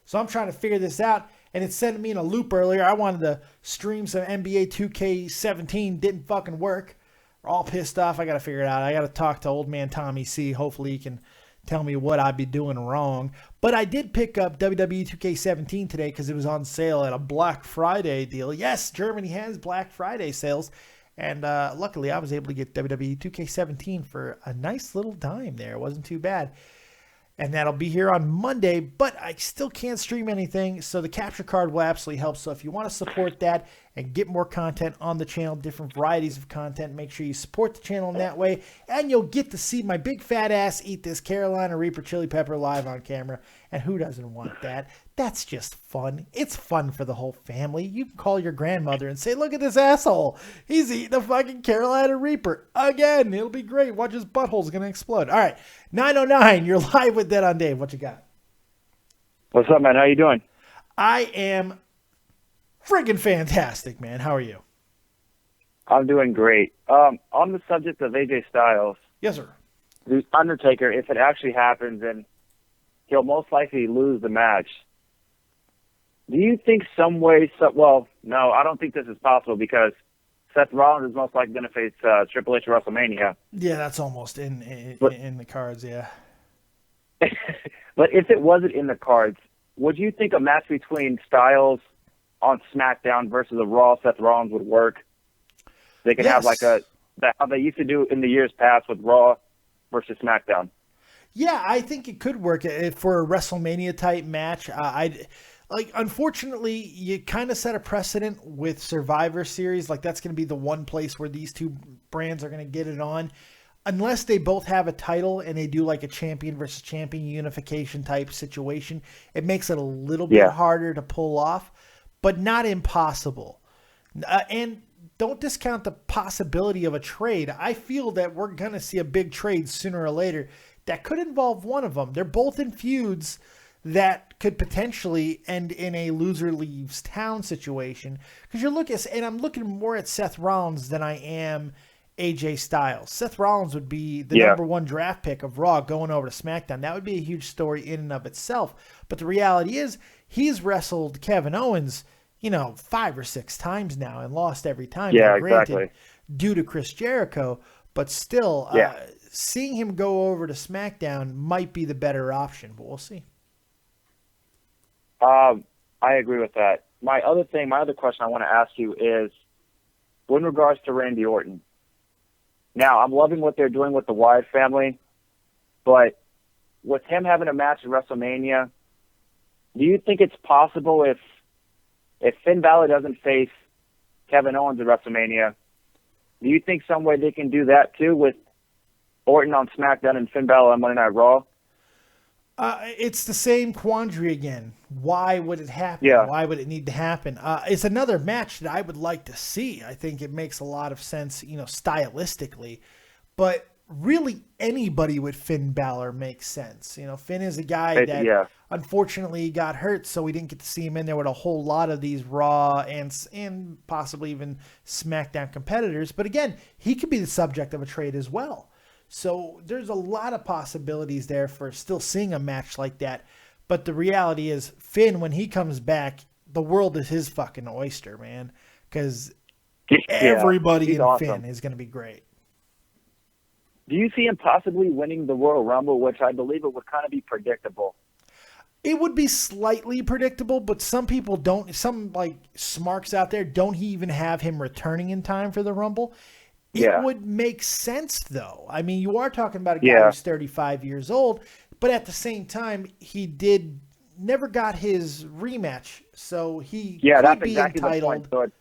So I'm trying to figure this out, and it sent me in a loop earlier. I wanted to stream some NBA 2K17. Didn't fucking work. We're all pissed off. I gotta figure it out. I gotta talk to old man Tommy C. Hopefully he can tell me what I'd be doing wrong. But I did pick up WWE 2K17 today because it was on sale at a Black Friday deal. Yes, Germany has Black Friday sales. And luckily, I was able to get WWE 2K17 for a nice little dime there. It wasn't too bad. And that'll be here on Monday, but I still can't stream anything, so the capture card will absolutely help. So if you want to support that and get more content on the channel, different varieties of content, make sure you support the channel in that way, and you'll get to see my big fat ass eat this Carolina Reaper chili pepper live on camera. And who doesn't want that? That's just fun. It's fun for the whole family. You can call your grandmother and say, look at this asshole. He's eating a fucking Carolina Reaper. Again, it'll be great. Watch his butthole's going to explode. All right, 909, you're live with Dead on Dave. What you got? What's up, man? How you doing? I am friggin' fantastic, man. How are you? I'm doing great. On the subject of AJ Styles, Yes, sir. the Undertaker, if it actually happens, and he'll most likely lose the match, do you think some way, well, no, I don't think this is possible because Seth Rollins is most likely going to face Triple H at WrestleMania. Yeah, that's almost in the cards, yeah. But if it wasn't in the cards, would you think a match between Styles on SmackDown versus a Raw Seth Rollins would work? They could have like how they used to do in the years past with Raw versus SmackDown. Yeah, I think it could work for a WrestleMania type match. Unfortunately, you kind of set a precedent with Survivor Series. Like, that's going to be the one place where these two brands are going to get it on. Unless they both have a title and they do like a champion versus champion unification type situation, it makes it a little bit harder to pull off, but not impossible. And don't discount the possibility of a trade. I feel that we're going to see a big trade sooner or later that could involve one of them. They're both in feuds that could potentially end in a loser leaves town situation. Because you're looking, and I'm looking more at Seth Rollins than I am AJ Styles. Seth Rollins would be the number one draft pick of Raw going over to SmackDown. That would be a huge story in and of itself. But the reality is, he's wrestled Kevin Owens, 5 or 6 times now and lost every time. Yeah, granted, due to Chris Jericho. But still, seeing him go over to SmackDown might be the better option. But we'll see. I agree with that. My other question I want to ask you is, in regards to Randy Orton. Now, I'm loving what they're doing with the Wyatt family, but with him having a match at WrestleMania, do you think it's possible if Finn Balor doesn't face Kevin Owens at WrestleMania, do you think some way they can do that too with Orton on SmackDown and Finn Balor on Monday Night Raw? It's the same quandary again. Why would it happen? Yeah. Why would it need to happen? It's another match that I would like to see. I think it makes a lot of sense, stylistically. But really, anybody with Finn Balor makes sense. Finn is a guy that unfortunately got hurt, so we didn't get to see him in there with a whole lot of these Raw and possibly even SmackDown competitors. But again, he could be the subject of a trade as well. So there's a lot of possibilities there for still seeing a match like that. But the reality is, Finn, when he comes back, the world is his fucking oyster, man. Because everybody in Finn is going to be great. Do you see him possibly winning the Royal Rumble, which I believe it would kind of be predictable? It would be slightly predictable, but some people don't. Some smarks out there don't even have him returning in time for the Rumble. It would make sense, though. I mean, you are talking about a guy who's 35 years old, but at the same time, he never got his rematch, so he could be entitled. The point.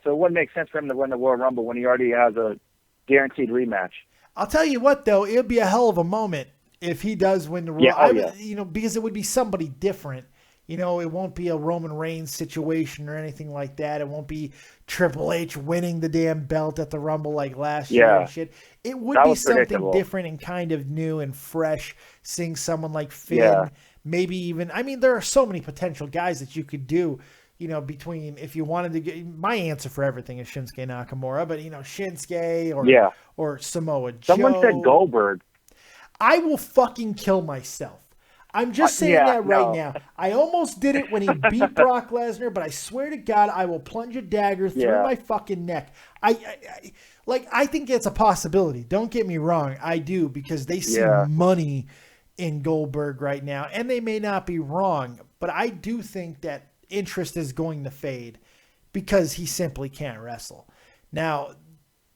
So it wouldn't make sense for him to win the Royal Rumble when he already has a guaranteed rematch. I'll tell you what, though, it would be a hell of a moment if he does win the Royal Rumble. Because it would be somebody different. You know, it won't be a Roman Reigns situation or anything like that. It won't be Triple H winning the damn belt at the Rumble like last year and shit. It would That be was something predictable. different and kind of new and fresh, seeing someone like Finn. Yeah. Maybe even, I mean, there are so many potential guys that you could do, you know, between, if you wanted to get, my answer for everything is Shinsuke Nakamura, but, you know, Shinsuke or Samoa Joe. Someone said Goldberg. I will fucking kill myself. I'm just saying that right now. I almost did it when he beat Brock Lesnar, but I swear to God, I will plunge a dagger through my fucking neck. I think it's a possibility. Don't get me wrong. I do, because they see money in Goldberg right now, and they may not be wrong, but I do think that interest is going to fade because he simply can't wrestle. Now,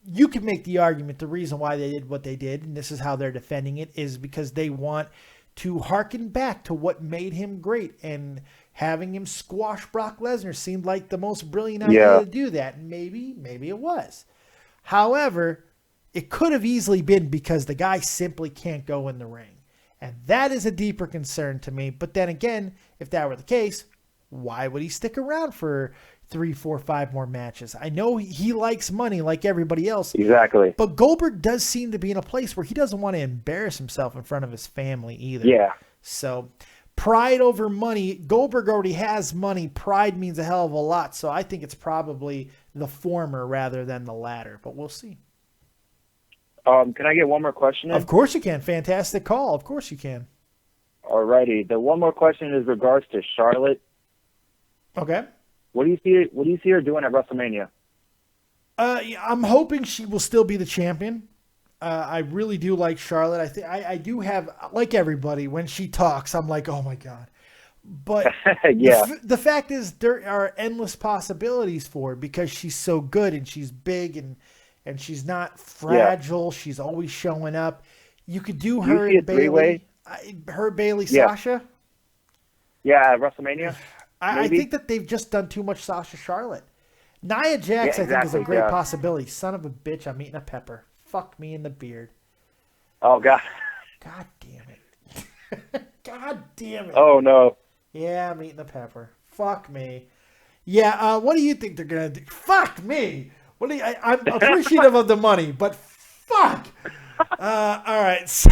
you can make the argument the reason why they did what they did, and this is how they're defending it, is because they want to harken back to what made him great, and having him squash Brock Lesnar seemed like the most brilliant idea to do that. And maybe it was. However, it could have easily been because the guy simply can't go in the ring. And that is a deeper concern to me. But then again, if that were the case, why would he stick around for 3, 4, 5 more matches? I know he likes money like everybody else. Exactly. But Goldberg does seem to be in a place where he doesn't want to embarrass himself in front of his family either. Yeah. So pride over money. Goldberg already has money. Pride means a hell of a lot. So I think it's probably the former rather than the latter. But we'll see. Can I get one more question in? Of course you can. Fantastic call. Of course you can. Alrighty. The one more question is regards to Charlotte. Okay. What do you see her doing at WrestleMania? I'm hoping she will still be the champion. I really do like Charlotte. I do have, like everybody, when she talks, I'm like, oh my God. But the fact is, there are endless possibilities for her because she's so good and she's big and she's not fragile. She's always showing up. You could do her and Bayley. Bayley, Sasha. Yeah, at WrestleMania. I think that they've just done too much Sasha Charlotte. Nia Jax, I think, is a great possibility. Son of a bitch, I'm eating a pepper. Fuck me in the beard. Oh, God. God damn it. God damn it. Oh, no. Yeah, I'm eating a pepper. Fuck me. Yeah, what do you think they're going to do? Fuck me. I'm appreciative of the money, but fuck. All right. So,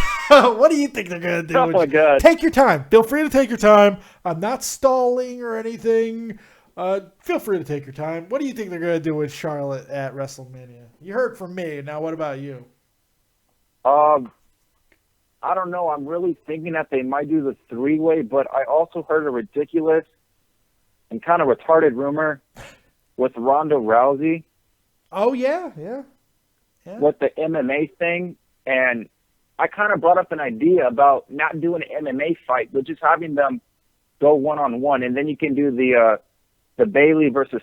what do you think they're going to do? Oh, my God. Take your time. Feel free to take your time. I'm not stalling or anything. Feel free to take your time. What do you think they're going to do with Charlotte at WrestleMania? You heard from me. Now, what about you? I don't know. I'm really thinking that they might do the 3-way, but I also heard a ridiculous and kind of retarded rumor with Ronda Rousey. Oh, yeah. With the MMA thing. And I kind of brought up an idea about not doing an MMA fight, but just having them go one-on-one. And then you can do the Bayley versus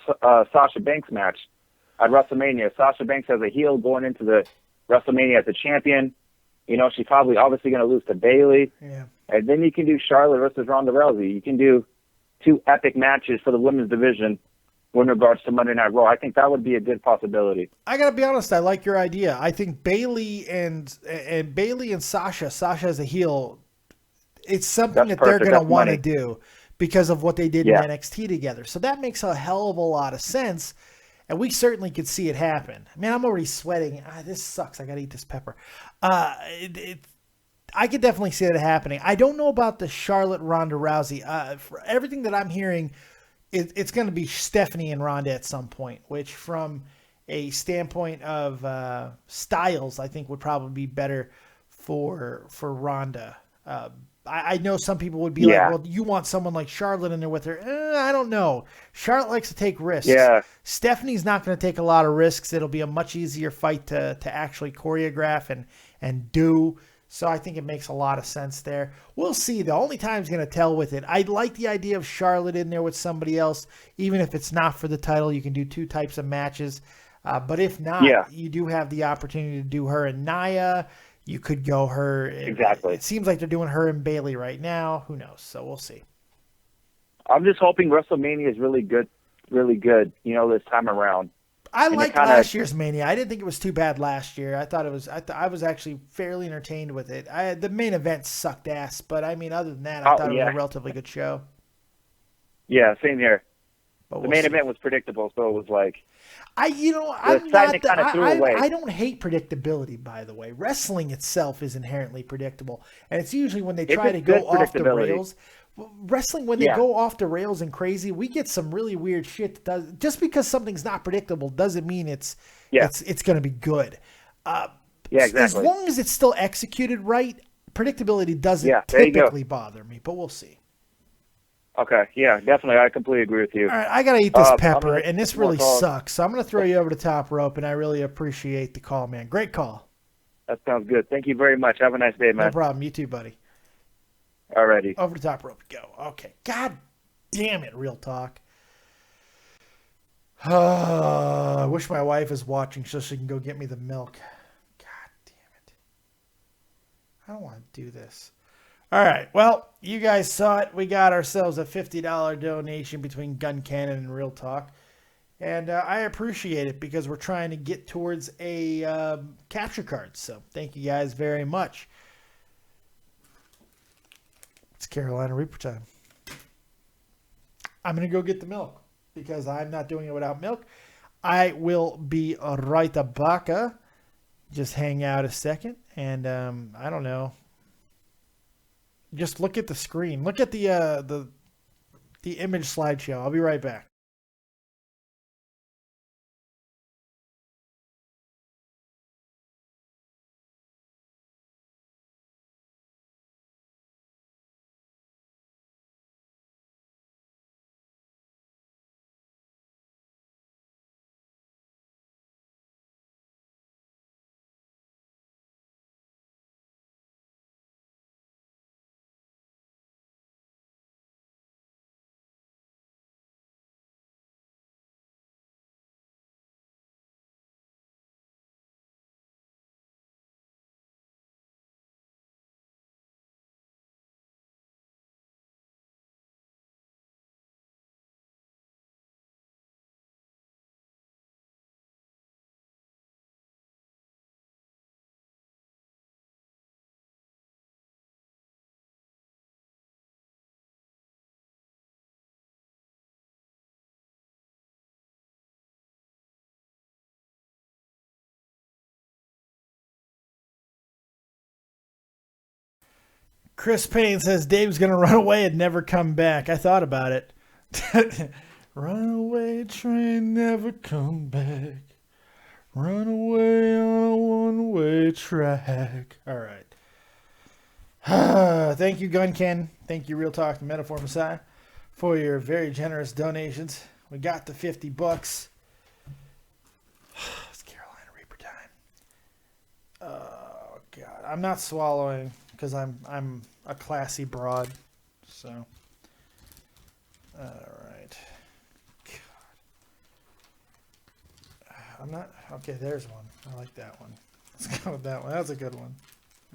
Sasha Banks match at WrestleMania. Sasha Banks as a heel going into the WrestleMania as a champion. You know, she's probably obviously going to lose to Bayley. Yeah. And then you can do Charlotte versus Ronda Rousey. You can do 2 epic matches for the women's division in regards to Monday Night Raw. I think that would be a good possibility. I got to be honest, I like your idea. I think Bayley and Sasha as a heel, it's something that they're going to want to do because of what they did in NXT together. So that makes a hell of a lot of sense. And we certainly could see it happen. Man, I'm already sweating. This sucks. I got to eat this pepper. I could definitely see it happening. I don't know about the Charlotte Ronda Rousey. For everything that I'm hearing, it's going to be Stephanie and Ronda at some point, which from a standpoint of styles, I think would probably be better for Ronda. I know some people would be like, well, you want someone like Charlotte in there with her. I don't know. Charlotte likes to take risks. Yeah. Stephanie's not going to take a lot of risks. It'll be a much easier fight to actually choreograph and do. So I think it makes a lot of sense there. We'll see. The only time's going to tell with it. I like the idea of Charlotte in there with somebody else. Even if it's not for the title, you can do 2 types of matches. But if not, you do have the opportunity to do her and Nia. You could go her. Exactly. It seems like they're doing her and Bayley right now. Who knows? So we'll see. I'm just hoping WrestleMania is really good, this time around. I liked last year's Mania. I didn't think it was too bad last year. I thought it was. I was actually fairly entertained with it. The main event sucked ass, but I mean, other than that, I thought it was a relatively good show. Yeah, same here. But The we'll main see. event was predictable, so it was like I'm excitement not. kinda threw away. I don't hate predictability. By the way, wrestling itself is inherently predictable, and it's usually when they try to just go good off the predictability. rails. Wrestling, when they Yeah. go off the rails and crazy, we get some really weird shit. That does just because something's not predictable doesn't mean it's going to be good. Yeah, exactly. As long as it's still executed right, predictability doesn't there you go. typically bother me. But we'll see. Okay, yeah, definitely. I completely agree with you. All right, I gotta eat this I'm pepper, gonna and this take more really calls. sucks. So I'm gonna throw you over the top rope, and I really appreciate the call, man. Great call. That sounds good. Thank you very much. Have a nice day, No man. problem. You too, buddy. Alrighty. Over the top rope. Go. Okay. God damn it. Real talk. I wish my wife is watching so she can go get me the milk. God damn it. I don't want to do this. All right. Well, you guys saw it. We got ourselves a $50 donation between Gun Cannon and Real Talk. And I appreciate it because we're trying to get towards a capture card. So thank you guys very much. It's Carolina Reaper time. I'm going to go get the milk because I'm not doing it without milk. I will be right back. Just hang out a second. And I don't know. Just look at the screen. Look at the image slideshow. I'll be right back. Chris Payne says Dave's going to run away and never come back. I thought about it. Runaway train, never come back. Run away on a one-way track. All right. Thank you, Guncan. Thank you, Real Talk, the Metaphor Messiah, for your very generous donations. We got the $50. It's Carolina Reaper time. Oh, God. I'm not swallowing because I'm a classy broad. So, all right. God. I'm not. Okay, there's one. I like that one. Let's go with that one. That's a good one.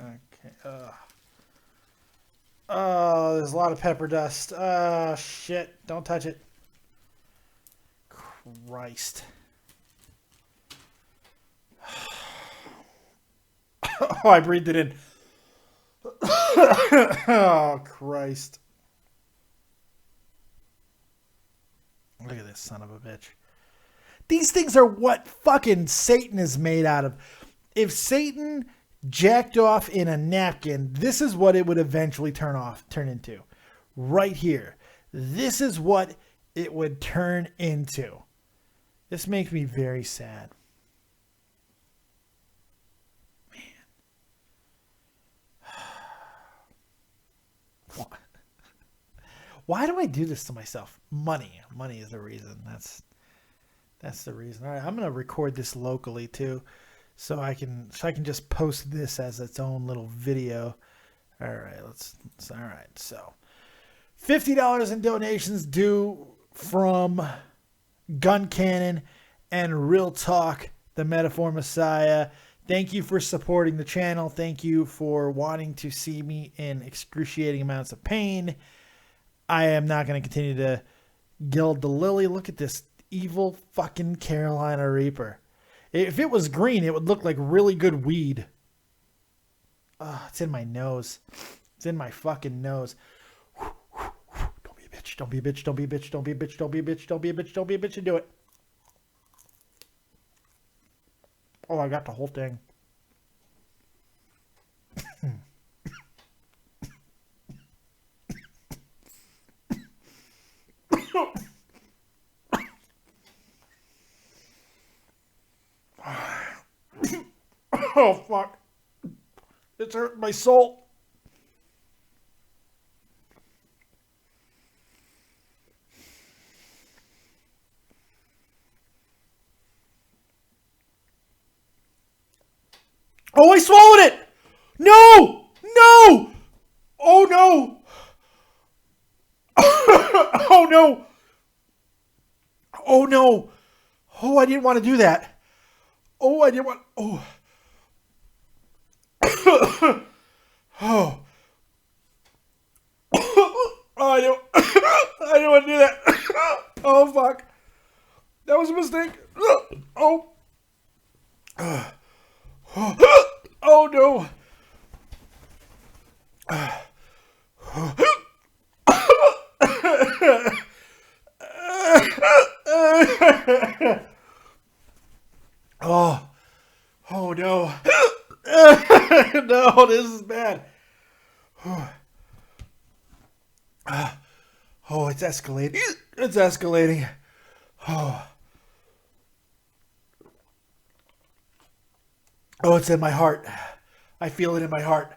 Okay. Oh, there's a lot of pepper dust. Shit. Don't touch it. Christ. Oh, I breathed it in. Oh, Christ. Look at this son of a bitch. These things are what fucking Satan is made out of. If Satan jacked off in a napkin, this is what it would eventually turn into. Right here. This is what it would turn into. This makes me very sad. Man. Why do I do this to myself? Money. Money is the reason. That's the reason. All right, I'm going to record this locally too. So I can just post this as its own little video. All right, all right. So $50 in donations due from Gun Cannon and Real Talk, the Metaphor Messiah. Thank you for supporting the channel. Thank you for wanting to see me in excruciating amounts of pain. I am not going to continue to gild the lily. Look at this evil fucking Carolina Reaper. If it was green, it would look like really good weed. Oh, it's in my nose. It's in my fucking nose. Don't be a bitch. bitch. Don't be a bitch. Don't be a bitch. Don't be a bitch. Don't be a bitch. Don't be a bitch. Don't be a bitch and do it. Oh, I got the whole thing. Oh, fuck. It's hurting my soul. Oh, I swallowed it! No! No! Oh, no! Oh, no! Oh, no! Oh, I didn't want to do that. Oh, I didn't want... Oh. Oh. Oh, I don't want to do that. Oh, fuck. That was a mistake. Oh. Oh, no. Oh. Oh, no. No, this is bad. Oh, it's escalating. It's escalating. Oh. Oh, it's in my heart. I feel it in my heart.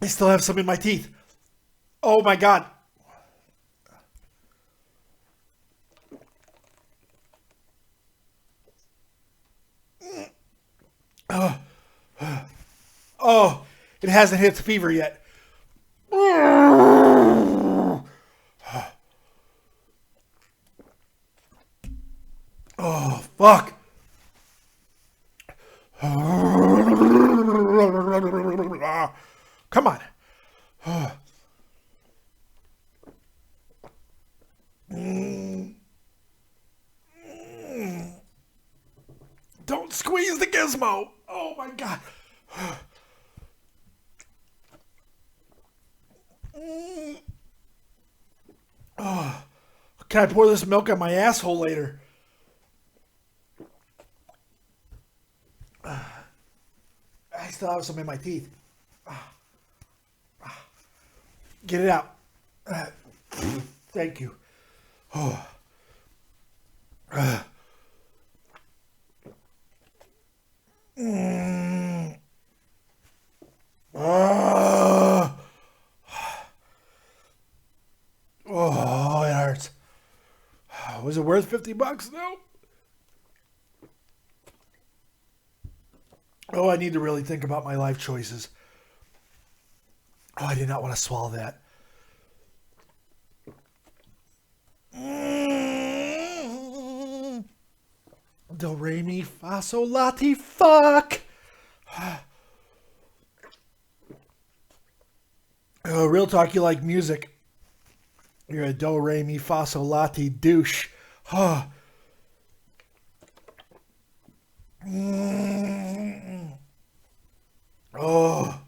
I still have some in my teeth. Oh my God. Oh, it hasn't hit the fever yet. Oh, fuck. Come on. Don't squeeze the gizmo. Oh my God. Oh. Can I pour this milk on my asshole later? I still have some in my teeth. Get it out. Thank you. Oh. Oh, it hurts. Was it worth $50? No. Oh, I need to really think about my life choices. Oh, I did not want to swallow that. Do, re, mi, fa, sol, la, ti, fuck. Oh, real talk, you like music. You're a do, re, mi, fa, sol, la, ti douche. Oh. Oh.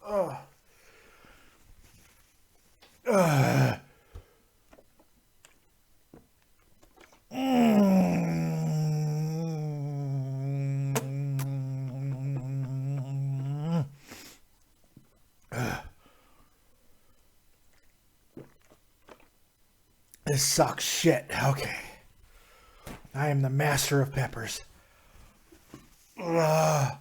Oh. This sucks shit. Okay. I am the master of peppers. I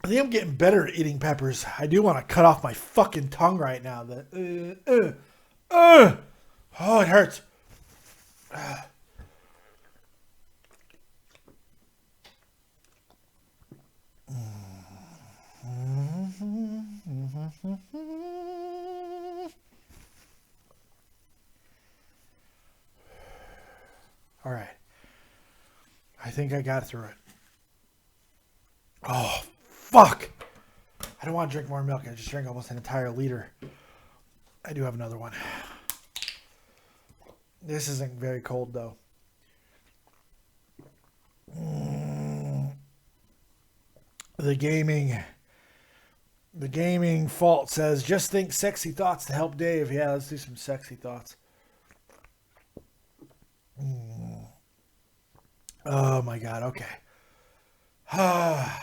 think I'm getting better at eating peppers. I do want to cut off my fucking tongue right now. Oh, it hurts. All right. I think I got through it. Oh, fuck. I don't want to drink more milk. I just drank almost an entire liter. I do have another one. This isn't very cold, though. The gaming fault says, just think sexy thoughts to help Dave. Yeah, let's do some sexy thoughts. Oh my God. Okay. I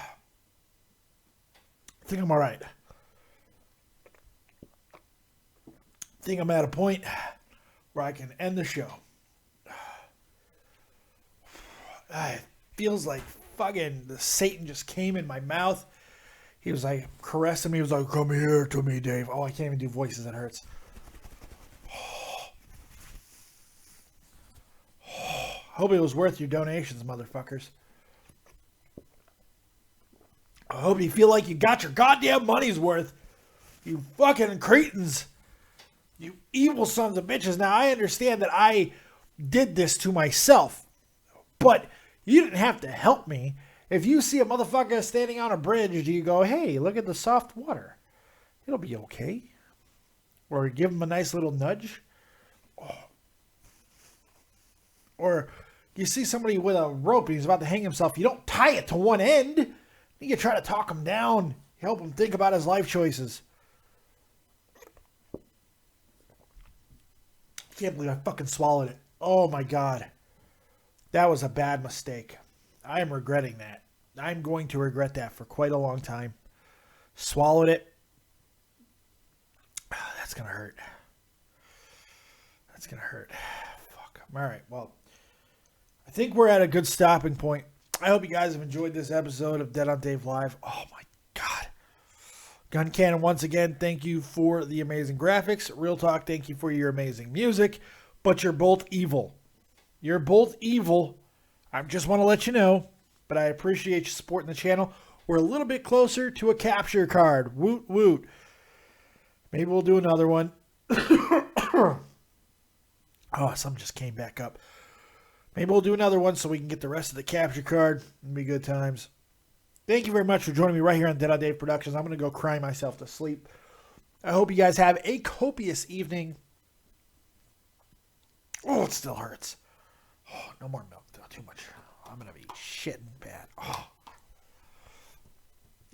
think I'm all right. I think I'm at a point where I can end the show. It feels like fucking the Satan just came in my mouth. He was like caressing me. He was like, come here to me, Dave. Oh, I can't even do voices. It hurts. Hope it was worth your donations, motherfuckers. I hope you feel like you got your goddamn money's worth. You fucking cretins. You evil sons of bitches. Now, I understand that I did this to myself. But you didn't have to help me. If you see a motherfucker standing on a bridge, do you go, hey, look at the soft water. It'll be okay. Or give him a nice little nudge. Oh. Or you see somebody with a rope and he's about to hang himself. You don't tie it to one end. You try to talk him down. Help him think about his life choices. I can't believe I fucking swallowed it. Oh my God. That was a bad mistake. I am regretting that. I'm going to regret that for quite a long time. Swallowed it. Oh, that's going to hurt. That's going to hurt. Fuck. All right. Well, I think we're at a good stopping point. I hope you guys have enjoyed this episode of Dead on Dave Live. Oh my God. Gun Cannon, once again, thank you for the amazing graphics. Real Talk, thank you for your amazing music. But you're both evil. You're both evil. I just want to let you know, but I appreciate you supporting the channel. We're a little bit closer to a capture card. Woot, woot. Maybe we'll do another one. Oh, something just came back up. Maybe we'll do another one so we can get the rest of the capture card. It'll be good times. Thank you very much for joining me right here on Dead on Dave Productions. I'm going to go cry myself to sleep. I hope you guys have a copious evening. Oh, it still hurts. Oh, no more milk, though. Too much. I'm going to be shitting bad. Oh.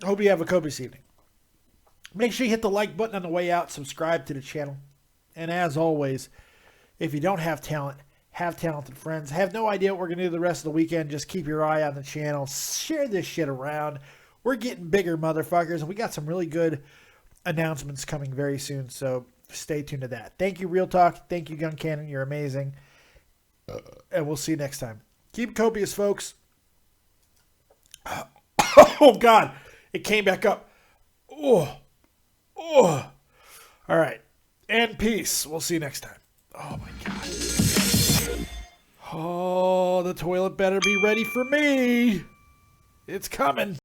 I hope you have a copious evening. Make sure you hit the like button on the way out. Subscribe to the channel. And as always, if you don't have talent, have talented friends. Have no idea what we're going to do the rest of the weekend. Just keep your eye on the channel. Share this shit around. We're getting bigger, motherfuckers. And we got some really good announcements coming very soon. So stay tuned to that. Thank you, Real Talk. Thank you, Gun Cannon. You're amazing. And we'll see you next time. Keep it copious, folks. Oh, God. It came back up. Oh. Oh. All right. And peace. We'll see you next time. Oh, my God. Oh, the toilet better be ready for me. It's coming.